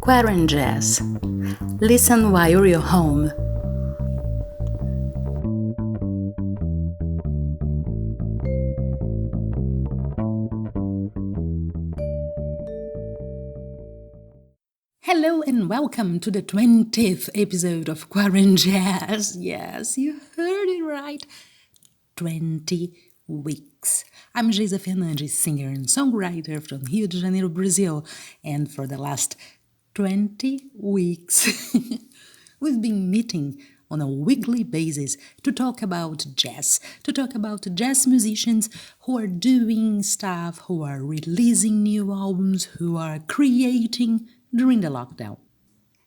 QuaranJazz. Listen while you're home. Hello and welcome to the 20th episode of QuaranJazz. Yes, you heard it right. 20 weeks. I'm Geisa Fernandes, singer and songwriter from Rio de Janeiro, Brazil, and for the last 20 weeks we've been meeting on a weekly basis to talk about jazz, to talk about jazz musicians who are doing stuff, who are releasing new albums, who are creating during the lockdown.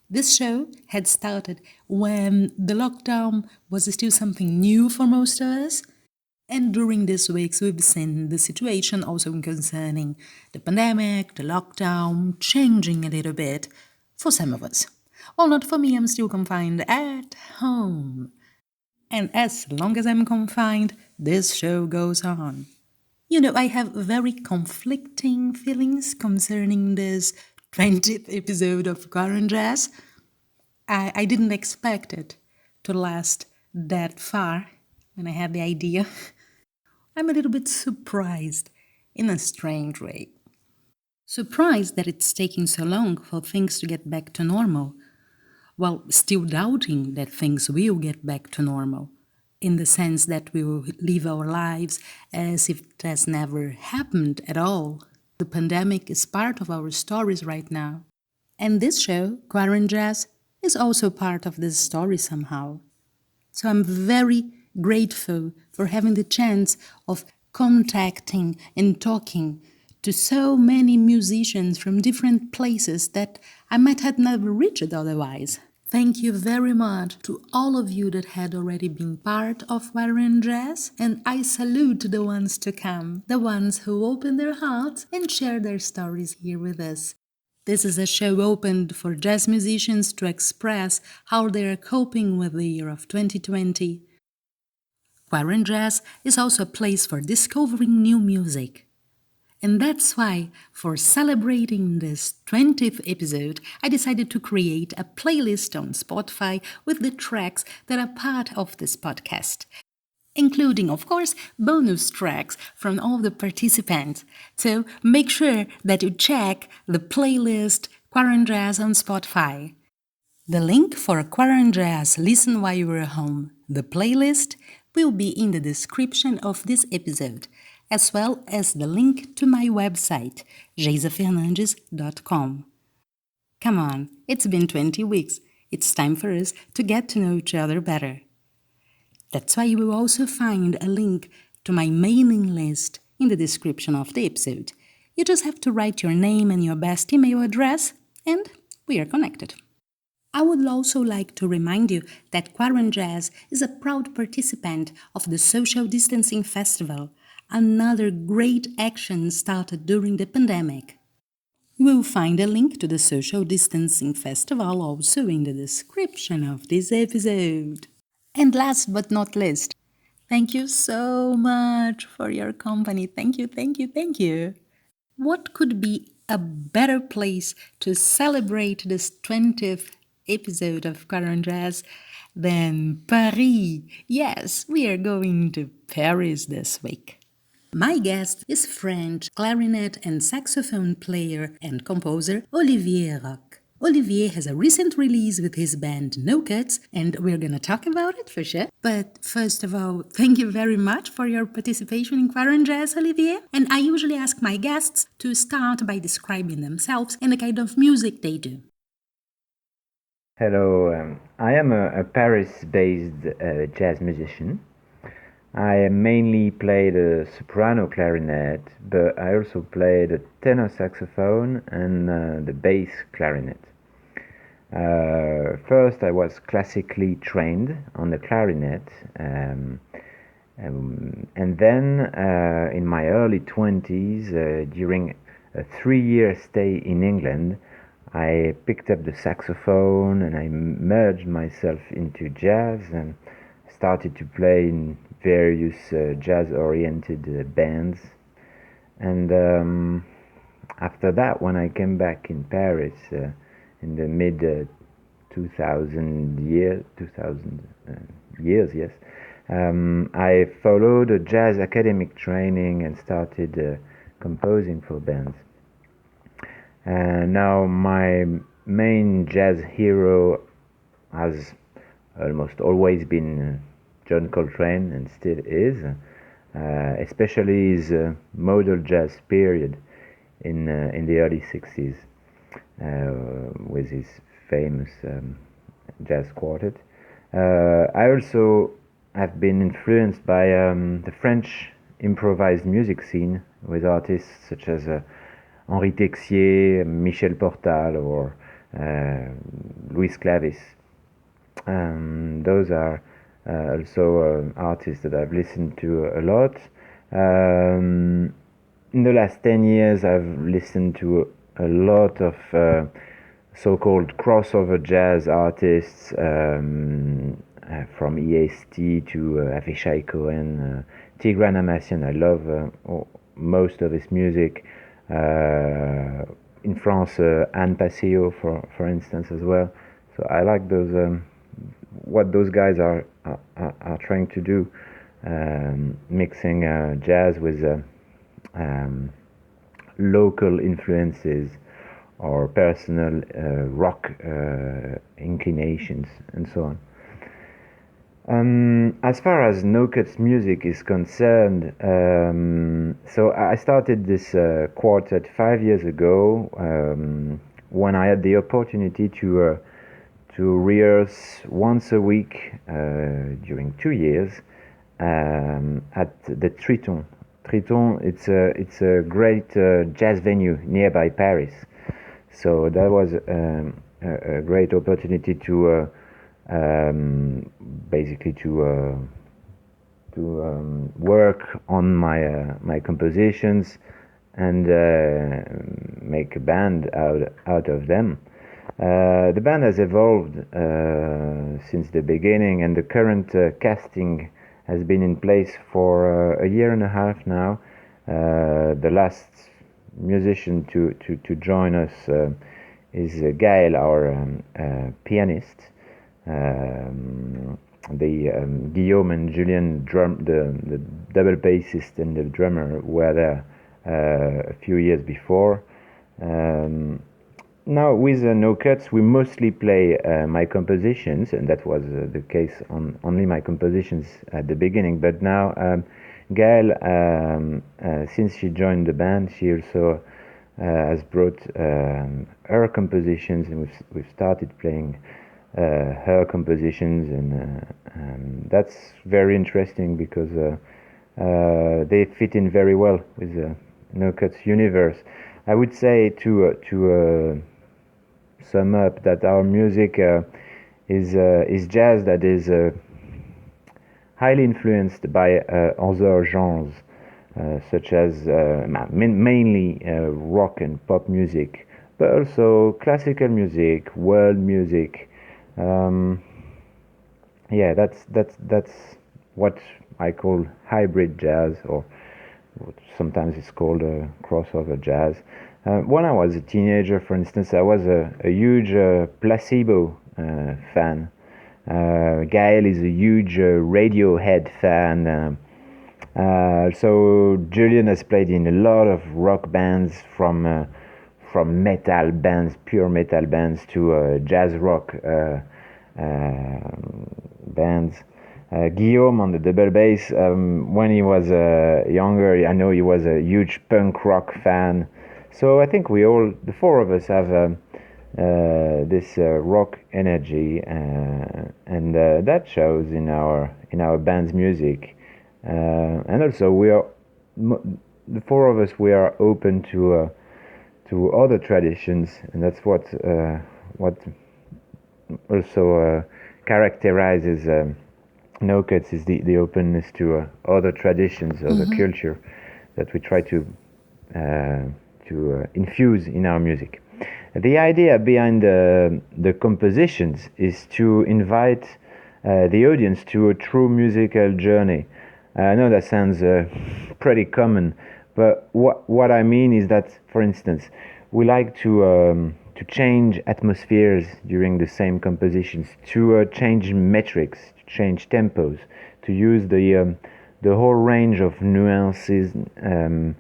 This show had started when the lockdown was still something new for most of us. And during these weeks, we've seen the situation also concerning the pandemic, the lockdown, changing a little bit for some of us. Well, not for me, I'm still confined at home. And as long as I'm confined, this show goes on. You know, I have very conflicting feelings concerning this 20th episode of QuaranJazz. I didn't expect it to last that far when I had the idea. I'm a little bit surprised in a strange way. Surprised that it's taking so long for things to get back to normal, while still doubting that things will get back to normal, in the sense that we will live our lives as if it has never happened at all. The pandemic is part of our stories right now. And this show, QuaranJazz, is also part of this story somehow. So I'm very grateful for having the chance of contacting and talking to so many musicians from different places that I might have never reached otherwise. Thank you very much to all of you that had already been part of QuaranJazz, and I salute the ones to come, the ones who open their hearts and share their stories here with us. This is a show opened for jazz musicians to express how they are coping with the year of 2020. QuaranJazz is also a place for discovering new music. And that's why, for celebrating this 20th episode, I decided to create a playlist on Spotify with the tracks that are part of this podcast, including, of course, bonus tracks from all the participants. So make sure that you check the playlist QuaranJazz on Spotify. The link for QuaranJazz Listen While You're Home, the playlist, will be in the description of this episode, as well as the link to my website, geisafernandes.com. Come on, it's been 20 weeks. It's time for us to get to know each other better. That's why you will also find a link to my mailing list in the description of the episode. You just have to write your name and your best email address, and we are connected. I would also like to remind you that QuaranJazz is a proud participant of the Social Distancing Festival, another great action started during the pandemic. You will find a link to the Social Distancing Festival also in the description of this episode. And last but not least, thank you so much for your company. Thank you, thank you, thank you. What could be a better place to celebrate this 20th episode of QuaranJazz than Paris? Yes, we are going to Paris this week. My guest is French clarinet and saxophone player and composer Olivier Roch. Olivier has a recent release with his band Nocuts, and we're gonna talk about it for sure. But first of all, thank you very much for your participation in QuaranJazz, Olivier. And I usually ask my guests to start by describing themselves and the kind of music they do. Hello, I am a Paris-based jazz musician. I mainly play the soprano clarinet, but I also play the tenor saxophone and the bass clarinet. First, I was classically trained on the clarinet, and then in my early 20s, during a 3-year stay in England, I picked up the saxophone and I merged myself into jazz and started to play in various jazz-oriented bands. And after that, when I came back in Paris in the mid 2000 years, yes, I followed a jazz academic training and started composing for bands. Now my main jazz hero has almost always been John Coltrane, and still is, especially his modal jazz period in the early 60s with his famous jazz quartet. I also have been influenced by the French improvised music scene with artists such as Henri Texier, Michel Portal, or Luis Clavis. Those are also artists that I've listened to a lot. In the last 10 years, I've listened to a lot of so-called crossover jazz artists, from EST to Avishai Cohen, Tigran Amassian. I love most of his music. In France, Anne Passio, for instance, as well. So I like those what those guys are trying to do, mixing jazz with local influences or personal rock inclinations and so on. As far as Nocuts music is concerned, so I started this quartet 5 years ago when I had the opportunity to rehearse once a week during 2 years at the Triton. Triton, it's a great jazz venue nearby Paris. So that was a great opportunity to basically to work on my compositions and make a band out of them. The band has evolved since the beginning, and the current casting has been in place for a year and a half now. The last musician to join us is Gaël, our pianist. Guillaume and Julien, the double bassist and the drummer, were there a few years before. Now with Nocuts, we mostly play my compositions, and that was the case on only my compositions at the beginning. But now Gaël, since she joined the band, she also has brought her compositions, and we've started playing her compositions, and that's very interesting because they fit in very well with the Nocuts universe. I would say to sum up that our music is jazz that is highly influenced by other genres, such as mainly rock and pop music, but also classical music, world music. Yeah, that's what I call hybrid jazz, or sometimes it's called crossover jazz. When I was a teenager, for instance, I was a huge Placebo fan. Gaël is a huge Radiohead fan. So Julian has played in a lot of rock bands, from metal bands, pure metal bands, to jazz rock bands. Guillaume on the double bass, when he was younger, I know he was a huge punk rock fan. So I think the four of us, have this rock energy, and that shows in our band's music. And also the four of us, we are open to other traditions, and that's what also characterizes Nocuts, is the openness to other traditions, other culture, that we try to infuse in our music. The idea behind the compositions is to invite the audience to a true musical journey. I know that sounds pretty common, but what I mean is that, for instance, we like to change atmospheres during the same compositions, to change metrics, to change tempos, to use the whole range of nuances and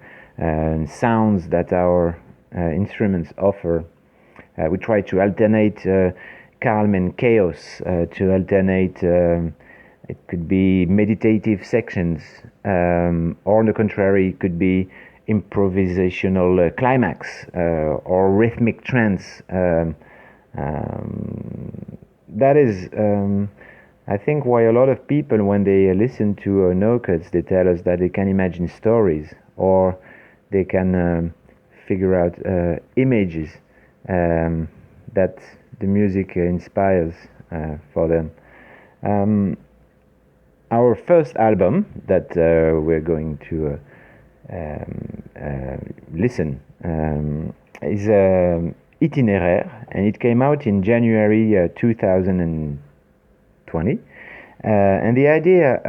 sounds that our instruments offer. We try to alternate calm and chaos, to alternate. It could be meditative sections, or on the contrary, it could be improvisational climax or rhythmic trance. That is, I think, why a lot of people, when they listen to Nocuts, they tell us that they can imagine stories, or they can figure out images that the music inspires for them. Our first album that we're going to listen is Itinéraire, and it came out in January 2020. And the idea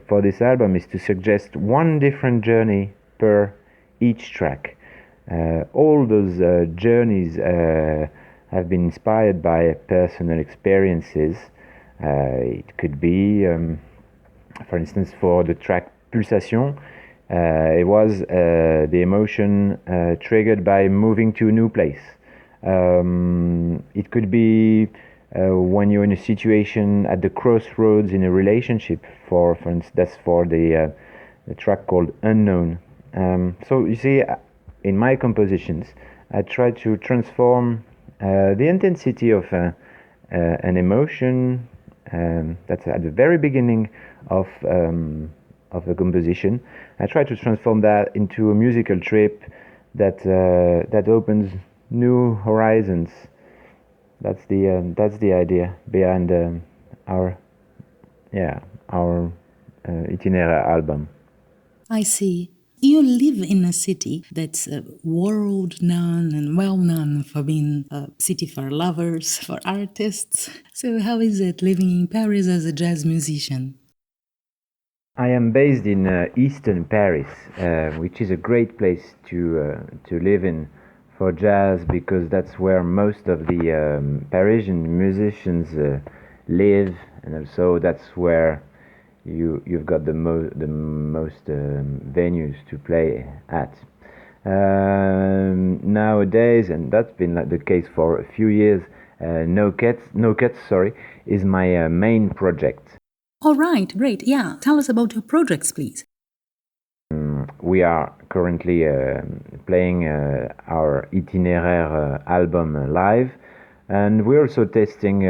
for this album is to suggest one different journey per each track. All those journeys have been inspired by personal experiences. It could be, for instance, for the track Pulsation, it was the emotion triggered by moving to a new place. It could be when you're in a situation at the crossroads in a relationship. For instance, that's for the track called Unknown. So you see, in my compositions, I try to transform the intensity of an emotion that's at the very beginning of a composition. I try to transform that into a musical trip that opens new horizons. That's the idea behind our Itinéraire album. I see. You live in a city that's world known and well known for being a city for lovers, for artists. So how is it living in Paris as a jazz musician? I am based in eastern Paris, which is a great place to live in for jazz, because that's where most of the Parisian musicians live, and also that's where you've got the most venues to play at. Nowadays, and that's been like the case for a few years, Nocuts, is my main project. All right, great. Yeah, tell us about your projects, please. We are currently playing our Itinéraire album live, and we're also testing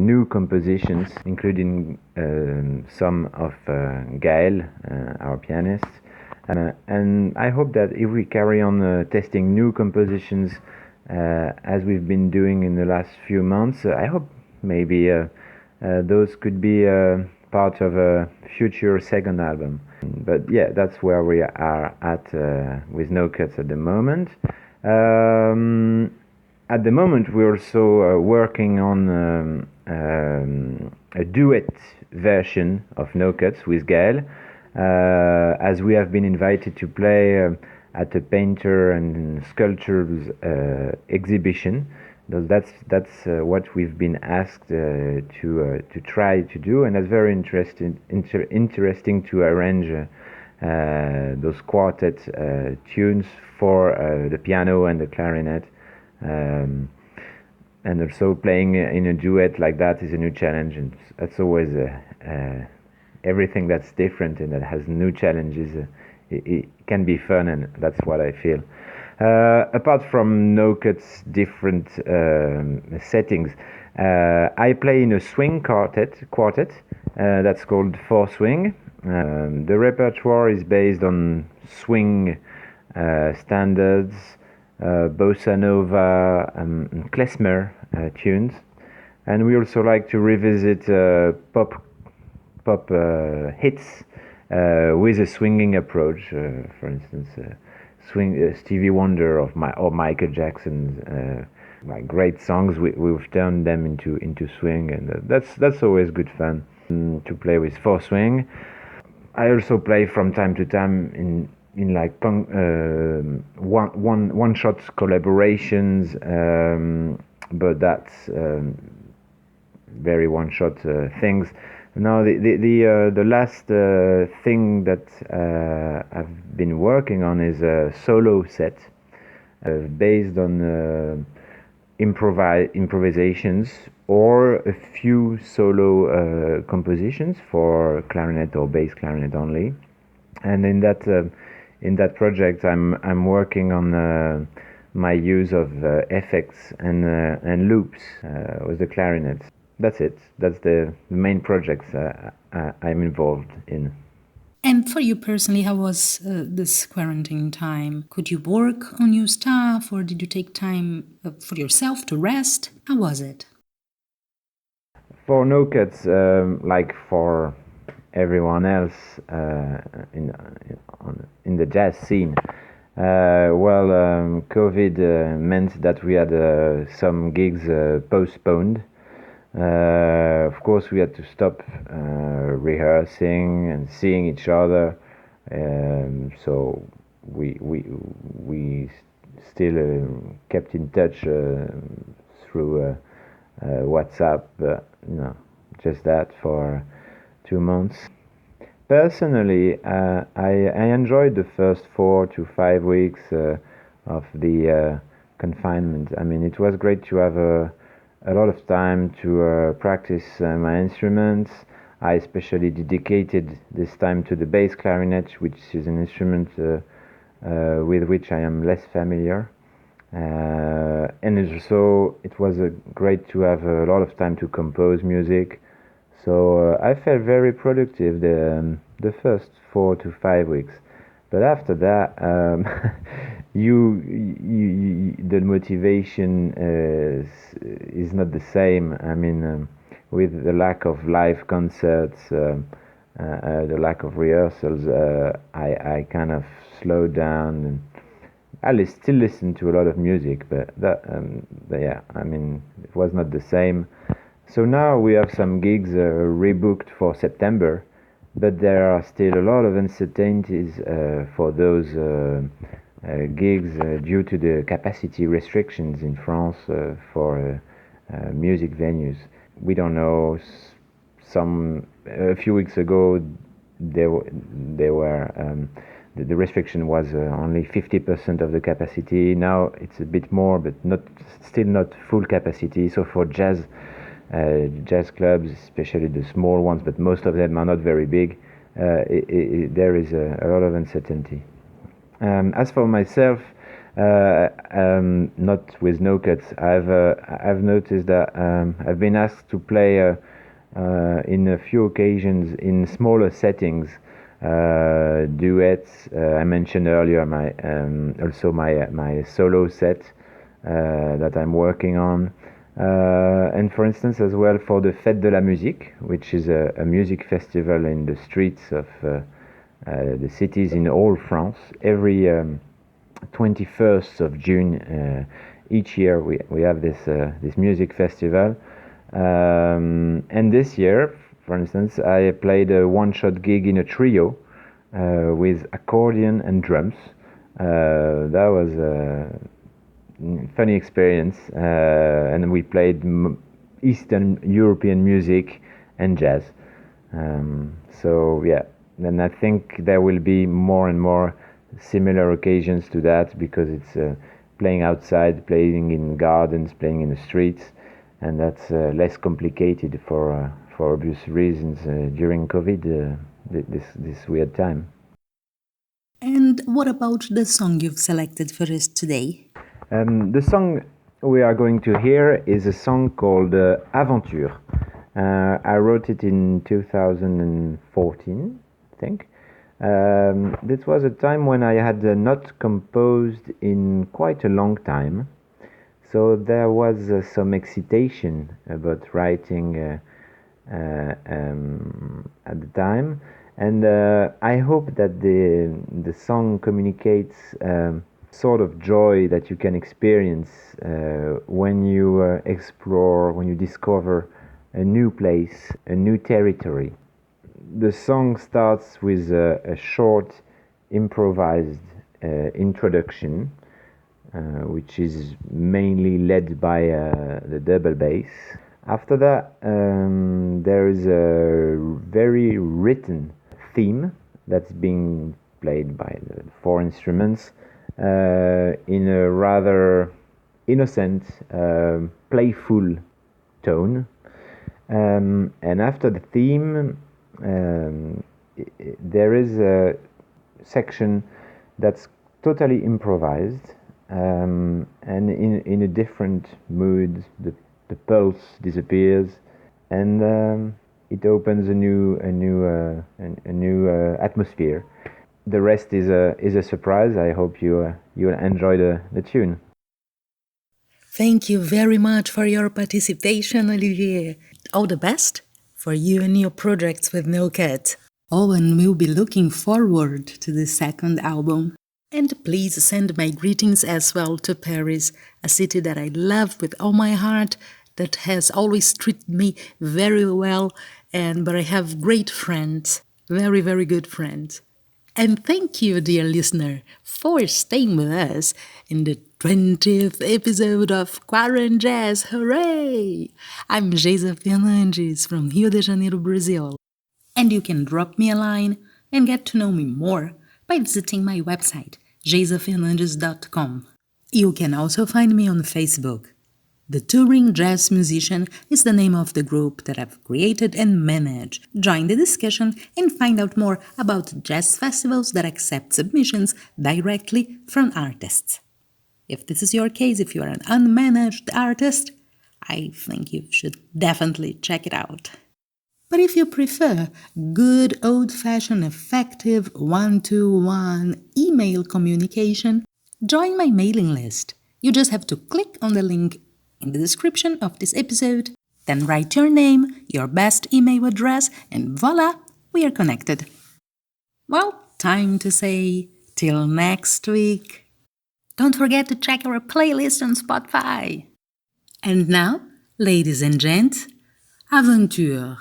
new compositions, including some of Gaël, our pianist. And I hope that if we carry on testing new compositions as we've been doing in the last few months, I hope maybe those could be part of a future second album. But yeah, that's where we are at with Nocuts at the moment. At the moment, we're also working on a duet version of Nocuts with Gaël, as we have been invited to play at a painter and sculptures exhibition. That's what we've been asked to try to do, and that's very interesting to arrange those quartet tunes for the piano and the clarinet. And also playing in a duet like that is a new challenge, and that's always everything that's different and that has new challenges. It can be fun, and that's what I feel. Apart from Nocuts' different settings, I play in a swing quartet that's called Four Swing. The repertoire is based on swing standards, bossa nova, and klezmer tunes, and we also like to revisit pop hits with a swinging approach. For instance, Stevie Wonder or Michael Jackson, like great songs. We've turned them into swing, and that's always good fun to play with Four Swing. I also play from time to time in like one shot collaborations, but that's very one shot things. Now the last thing that I've been working on is a solo set based on improvisations or a few solo compositions for clarinet or bass clarinet only. And in that project, I'm working on my use of effects and loops with the clarinet. That's it. That's the main projects I'm involved in. And for you personally, how was this quarantine time? Could you work on new stuff, or did you take time for yourself to rest? How was it? For Nocuts, like for everyone else in the jazz scene, COVID meant that we had some gigs postponed. Of course, we had to stop rehearsing and seeing each other. So we still kept in touch through WhatsApp, just that for 2 months. Personally, I enjoyed the first 4 to 5 weeks of the confinement. I mean, it was great to have a lot of time to practice my instruments. I especially dedicated this time to the bass clarinet, which is an instrument with which I am less familiar. And it was great to have a lot of time to compose music. So I felt very productive the first 4 to 5 weeks. But after that, the motivation is not the same. I mean, with the lack of live concerts, the lack of rehearsals, I kind of slowed down. And I still listen to a lot of music, but yeah, I mean, it was not the same. So now we have some gigs rebooked for September, but there are still a lot of uncertainties for those gigs due to the capacity restrictions in France for music venues. We don't know. A few weeks ago, the restriction was only 50% of the capacity. Now it's a bit more, but still not full capacity. So for jazz clubs, especially the small ones, but most of them are not very big, there is a lot of uncertainty. As for myself, not with Nocuts, I've noticed that I've been asked to play in a few occasions in smaller settings, duets. I mentioned earlier also my solo set that I'm working on. And for instance, as well, for the Fête de la Musique, which is a music festival in the streets of the cities in all France. Every 21st of June each year we have this music festival. And this year, for instance, I played a one-shot gig in a trio with accordion and drums. That was funny experience, and we played Eastern European music and jazz. So yeah, and I think there will be more and more similar occasions to that, because it's playing outside, playing in gardens, playing in the streets, and that's less complicated for obvious reasons during COVID, this weird time. And what about the song you've selected for us today? The song we are going to hear is a song called Aventure. I wrote it in 2014, I think. This was a time when I had not composed in quite a long time, so there was some excitation about writing at the time, and I hope that the song communicates sort of joy that you can experience when you explore, when you discover a new place, a new territory. the song starts with a short improvised introduction, which is mainly led by the double bass. After that, there is a very written theme that's being played by the four instruments in a rather innocent, playful tone. And after the theme, there is a section that's totally improvised, and in a different mood. The pulse disappears, and it opens a new atmosphere. The rest is a surprise. I hope you enjoy the tune. Thank you very much for your participation, Olivier. All the best for you and your projects with Nocuts. Oh, and we'll be looking forward to the second album. And please send my greetings as well to Paris, a city that I love with all my heart, that has always treated me very well, but I have great friends, very, very good friends. And thank you, dear listener, for staying with us in the 20th episode of QuaranJazz. Hooray! I'm Geisa Fernandes from Rio de Janeiro, Brazil. And you can drop me a line and get to know me more by visiting my website, geisafernandes.com. You can also find me on Facebook. The Touring Jazz Musician is the name of the group that I've created and manage. Join the discussion and find out more about jazz festivals that accept submissions directly from artists. If this is your case, if you are an unmanaged artist, I think you should definitely check it out. But if you prefer good old-fashioned effective one-to-one email communication, join my mailing list. You just have to click on the link in the description of this episode, then write your name, your best email address, and voila, we are connected. Well, time to say till next week. Don't forget to check our playlist on Spotify. And now, ladies and gents, aventure!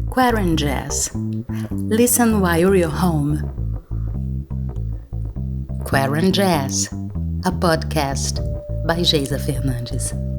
QuaranJazz. Listen while you're home. QuaranJazz, a podcast by Geisa Fernandes.